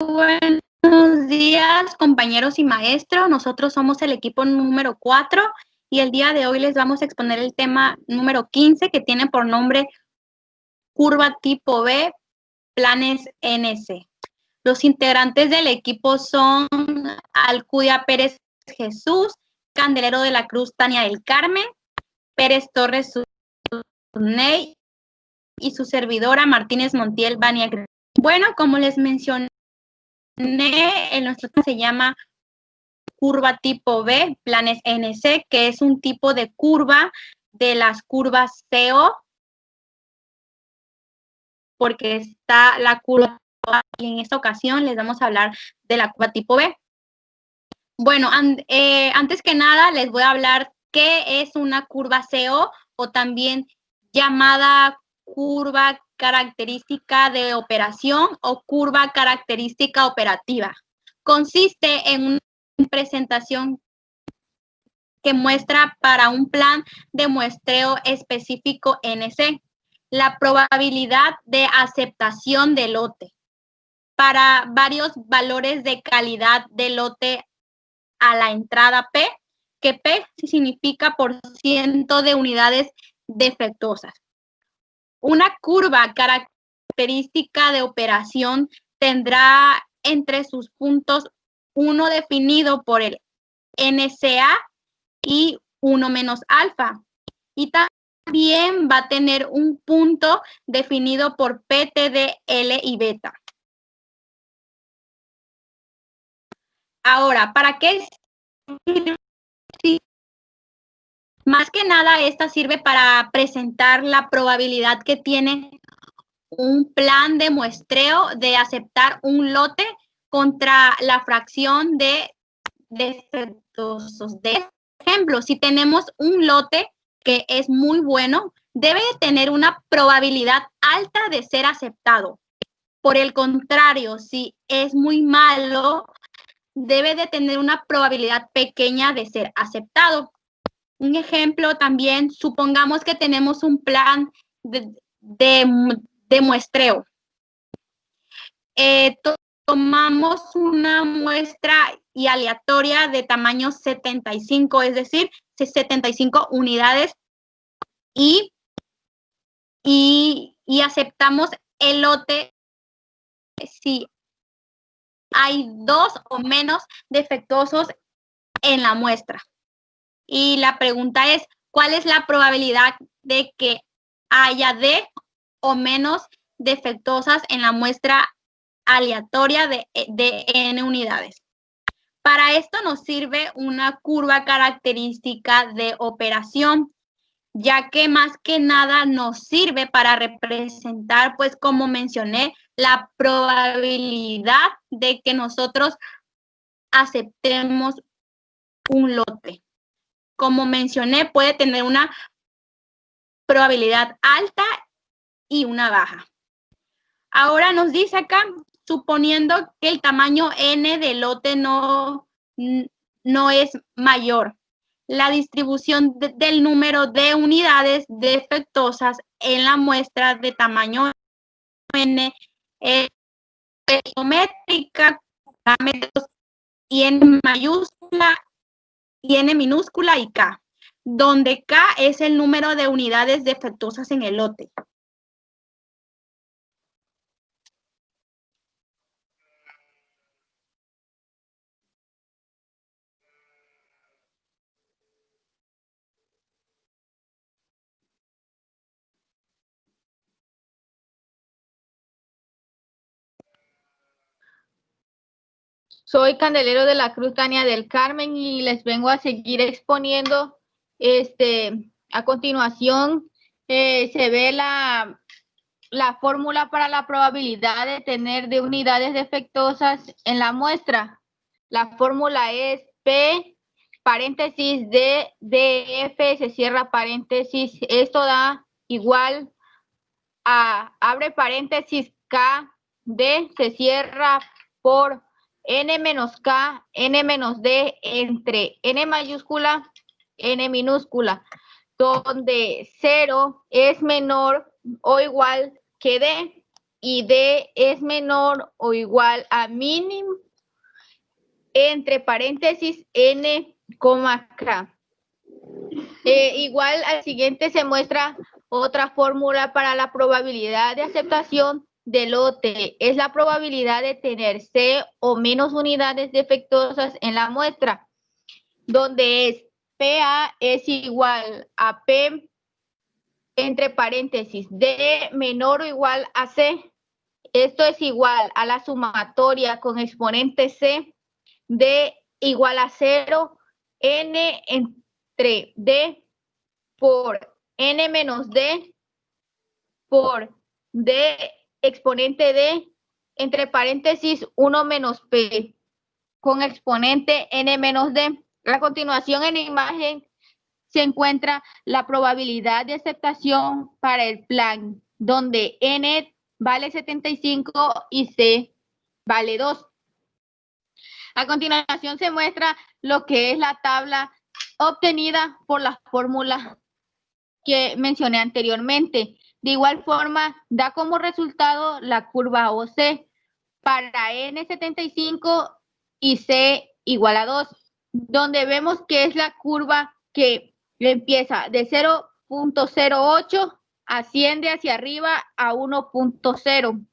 Buenos días, compañeros y maestros. Nosotros somos el equipo número 4 y el día de hoy les vamos a exponer el tema número 15 que tiene por nombre curva tipo B, planes NC. Los integrantes del equipo son Alcudia Pérez Jesús, Candelero de la Cruz Tania del Carmen, Pérez Torres Ney y su servidora Martínez Montiel Vania. Bueno, como les mencioné, en nuestro tema se llama curva tipo B, planes NC, que es un tipo de curva de las curvas CO, porque está la curva y en esta ocasión les vamos a hablar de la curva tipo B. Bueno, antes que nada les voy a hablar qué es una curva CO o también llamada curva característica de operación o curva característica operativa. Consiste en una presentación que muestra para un plan de muestreo específico NC la probabilidad de aceptación del lote para varios valores de calidad del lote a la entrada P, que P significa por ciento de unidades defectuosas. Una curva característica de operación tendrá entre sus puntos uno definido por el NCA y 1 menos alfa. Y también va a tener un punto definido por PTD, L y beta. Ahora, ¿para qué sirve? Más que nada, esta sirve para presentar la probabilidad que tiene un plan de muestreo de aceptar un lote contra la fracción de defectuosos. De ejemplo, si tenemos un lote que es muy bueno, debe de tener una probabilidad alta de ser aceptado. Por el contrario, si es muy malo, debe de tener una probabilidad pequeña de ser aceptado. Un ejemplo también, supongamos que tenemos un plan de muestreo. Tomamos una muestra y aleatoria de tamaño 75, es decir, 75 unidades y aceptamos el lote si hay 2 o menos defectuosos en la muestra. Y la pregunta es, ¿cuál es la probabilidad de que haya D o menos defectuosas en la muestra aleatoria de N unidades? Para esto nos sirve una curva característica de operación, ya que más que nada nos sirve para representar, pues como mencioné, la probabilidad de que nosotros aceptemos un lote. Como mencioné, puede tener una probabilidad alta y una baja. Ahora nos dice acá, suponiendo que el tamaño N del lote no es mayor, la distribución del número de unidades defectuosas en la muestra de tamaño N es geométrica, parámetros y N mayúscula y N minúscula y K, donde K es el número de unidades defectuosas en el lote. Soy Candelero de la Cruz Tania del Carmen y les vengo a seguir exponiendo. A continuación se ve la fórmula para la probabilidad de tener de unidades defectuosas en la muestra. La fórmula es P, paréntesis, D, DF, se cierra paréntesis. Esto da igual a, abre paréntesis, K, D, se cierra por N menos K, N menos D, entre N mayúscula, N minúscula, donde 0 es menor o igual que D. y D es menor o igual a mínimo entre paréntesis N, K. Igual al siguiente se muestra otra fórmula para la probabilidad de aceptación del lote. Es la probabilidad de tener C o menos unidades defectuosas en la muestra, donde es PA es igual a P entre paréntesis D menor o igual a C. Esto es igual a la sumatoria con exponente C D igual a 0, N entre D por N menos D por D exponente D entre paréntesis 1 menos P con exponente N menos D. A continuación en la imagen se encuentra la probabilidad de aceptación para el plan, donde N vale 75 y C vale 2. A continuación se muestra lo que es la tabla obtenida por la fórmula que mencioné anteriormente. De igual forma, da como resultado la curva OC para N75 y C igual a 2, donde vemos que es la curva que empieza de 0.08, asciende hacia arriba a 1.0.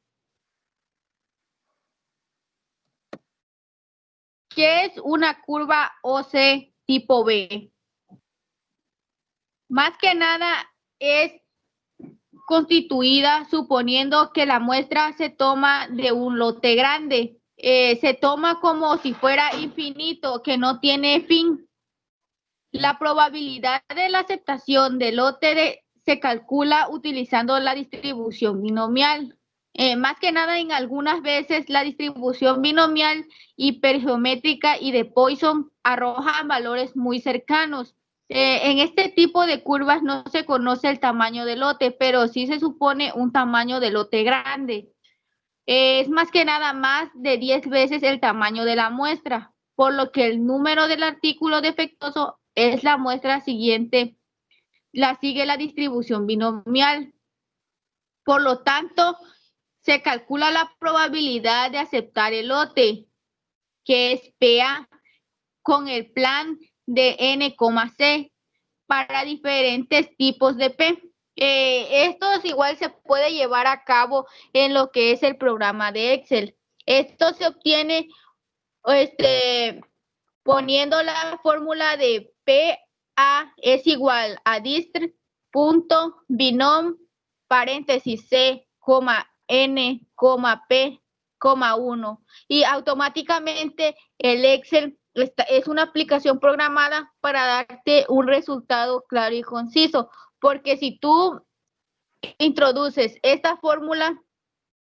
¿Qué es una curva OC tipo B? Más que nada es constituida suponiendo que la muestra se toma de un lote grande. Se toma como si fuera infinito, que no tiene fin. La probabilidad de la aceptación del lote se calcula utilizando la distribución binomial. Más que nada, en algunas veces la distribución binomial hipergeométrica y de Poisson arrojan valores muy cercanos. En este tipo de curvas no se conoce el tamaño del lote, pero sí se supone un tamaño de lote grande. Es más que nada más de 10 veces el tamaño de la muestra, por lo que el número del artículo defectuoso es la muestra siguiente, la sigue la distribución binomial. Por lo tanto, se calcula la probabilidad de aceptar el lote, que es PA, con el plan de N, C para diferentes tipos de P. Esto igual se puede llevar a cabo en lo que es el programa de Excel. Esto se obtiene poniendo la fórmula de PA es igual a dist.binom paréntesis C, N, P, 1 y automáticamente el Excel es una aplicación programada para darte un resultado claro y conciso, porque si tú introduces esta fórmula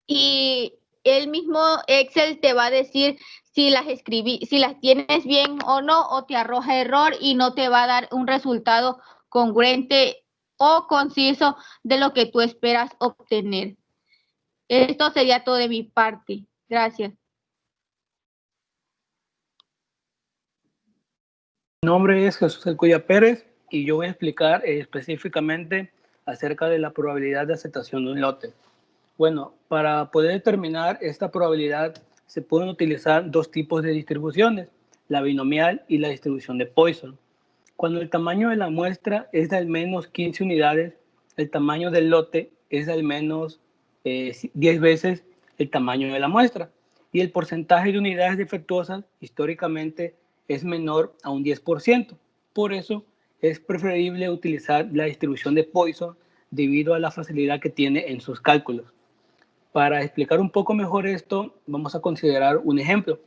y el mismo Excel te va a decir si las tienes bien o no, o te arroja error y no te va a dar un resultado congruente o conciso de lo que tú esperas obtener. Esto sería todo de mi parte. Gracias. Mi nombre es Jesús Elcuya Pérez y yo voy a explicar específicamente acerca de la probabilidad de aceptación de un lote. Bueno, para poder determinar esta probabilidad se pueden utilizar dos tipos de distribuciones, la binomial y la distribución de Poisson. Cuando el tamaño de la muestra es de al menos 15 unidades, el tamaño del lote es de al menos 10 veces el tamaño de la muestra y el porcentaje de unidades defectuosas históricamente es menor a un 10%. Por eso es preferible utilizar la distribución de Poisson debido a la facilidad que tiene en sus cálculos. Para explicar un poco mejor esto, vamos a considerar un ejemplo.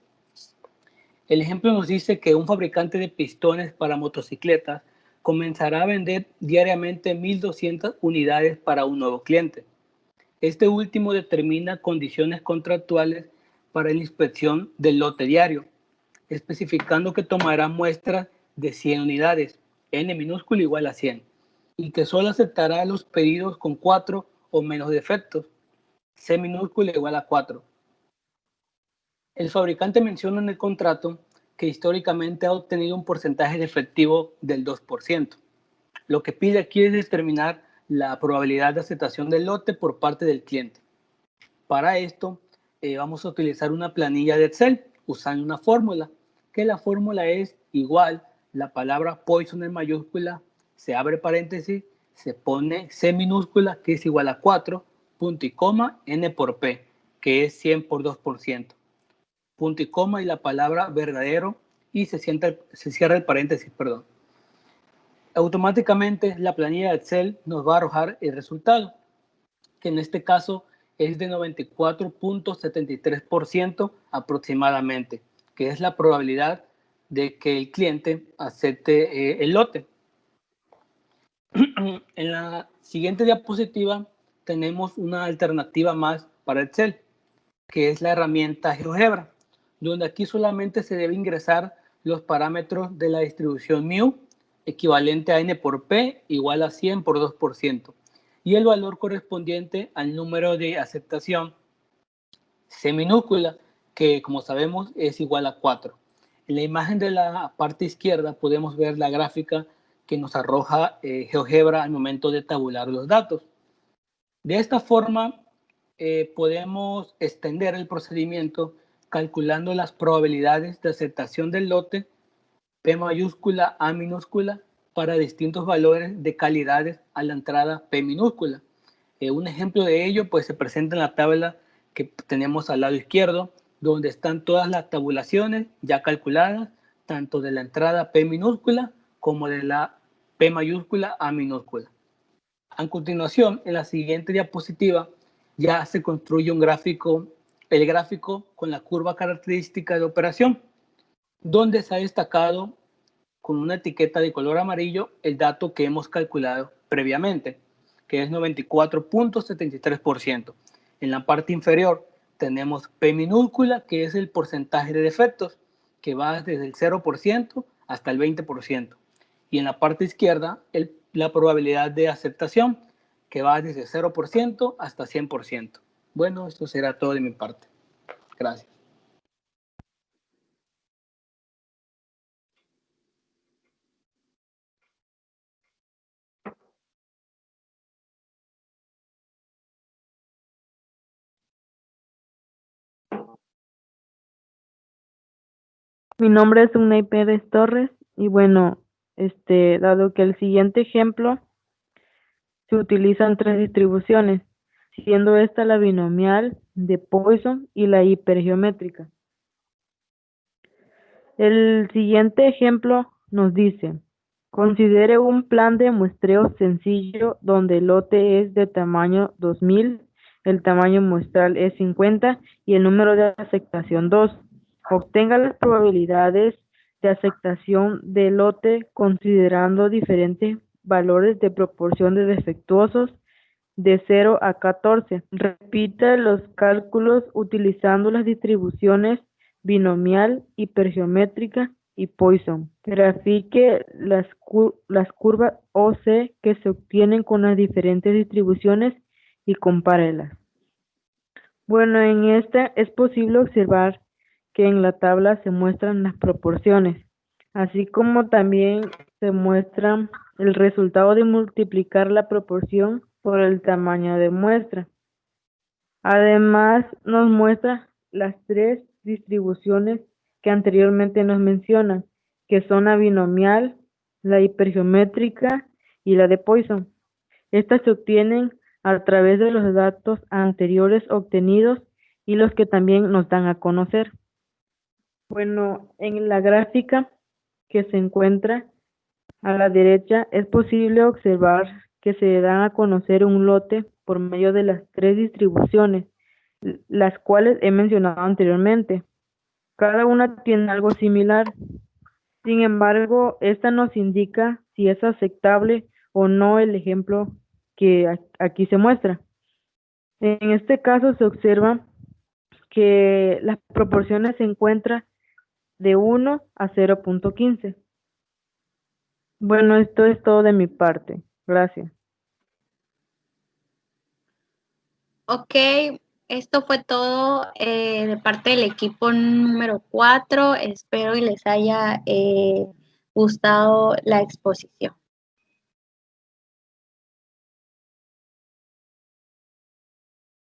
El ejemplo nos dice que un fabricante de pistones para motocicletas comenzará a vender diariamente 1.200 unidades para un nuevo cliente. Este último determina condiciones contractuales para la inspección del lote diario, especificando que tomará muestras de 100 unidades, n minúsculo igual a 100, y que solo aceptará los pedidos con 4 o menos defectos, c minúsculo igual a 4. El fabricante menciona en el contrato que históricamente ha obtenido un porcentaje de efectivo del 2%. Lo que pide aquí es determinar la probabilidad de aceptación del lote por parte del cliente. Para esto vamos a utilizar una planilla de Excel usando una fórmula, que la fórmula es igual, la palabra Poison en mayúscula, se abre paréntesis, se pone C minúscula, que es igual a 4, punto y coma, N por P, que es 100 por 2%. Punto y coma y la palabra verdadero y se cierra el paréntesis, perdón. Automáticamente la planilla de Excel nos va a arrojar el resultado, que en este caso es de 94.73% aproximadamente, que es la probabilidad de que el cliente acepte el lote. En la siguiente diapositiva tenemos una alternativa más para Excel, que es la herramienta GeoGebra, donde aquí solamente se debe ingresar los parámetros de la distribución mu, equivalente a n por p, igual a 100 por 2%, y el valor correspondiente al número de aceptación C minúscula, que como sabemos es igual a 4. En la imagen de la parte izquierda podemos ver la gráfica que nos arroja GeoGebra al momento de tabular los datos. De esta forma podemos extender el procedimiento calculando las probabilidades de aceptación del lote P mayúscula, A minúscula, para distintos valores de calidades a la entrada P minúscula. Un ejemplo de ello pues se presenta en la tabla que tenemos al lado izquierdo, donde están todas las tabulaciones ya calculadas, tanto de la entrada P minúscula como de la P mayúscula, A minúscula. A continuación, en la siguiente diapositiva, ya se construye un gráfico, el gráfico con la curva característica de operación, donde se ha destacado con una etiqueta de color amarillo el dato que hemos calculado previamente, que es 94.73%. En la parte inferior tenemos P minúscula, que es el porcentaje de defectos, que va desde el 0% hasta el 20%. Y en la parte izquierda, la probabilidad de aceptación, que va desde 0% hasta 100%. Bueno, esto será todo de mi parte. Gracias. Mi nombre es Unay Pérez Torres y bueno, dado que el siguiente ejemplo se utilizan tres distribuciones, siendo esta la binomial, de Poisson y la hipergeométrica. El siguiente ejemplo nos dice, considere un plan de muestreo sencillo donde el lote es de tamaño 2000, el tamaño muestral es 50 y el número de aceptación 2. Obtenga las probabilidades de aceptación del lote considerando diferentes valores de proporción de defectuosos de 0 a 14. Repita los cálculos utilizando las distribuciones binomial, hipergeométrica y Poisson. Grafique las curvas OC que se obtienen con las diferentes distribuciones y compárelas. Bueno, en esta es posible observar que en la tabla se muestran las proporciones, así como también se muestra el resultado de multiplicar la proporción por el tamaño de muestra. Además, nos muestra las tres distribuciones que anteriormente nos mencionan, que son la binomial, la hipergeométrica y la de Poisson. Estas se obtienen a través de los datos anteriores obtenidos y los que también nos dan a conocer. Bueno, en la gráfica que se encuentra a la derecha es posible observar que se dan a conocer un lote por medio de las tres distribuciones, las cuales he mencionado anteriormente. Cada una tiene algo similar. Sin embargo, esta nos indica si es aceptable o no el ejemplo que aquí se muestra. En este caso se observa que las proporciones se encuentran de 1 a 0.15. Bueno, esto es todo de mi parte. Gracias. Ok, esto fue todo de parte del equipo número 4. Espero y les haya gustado la exposición.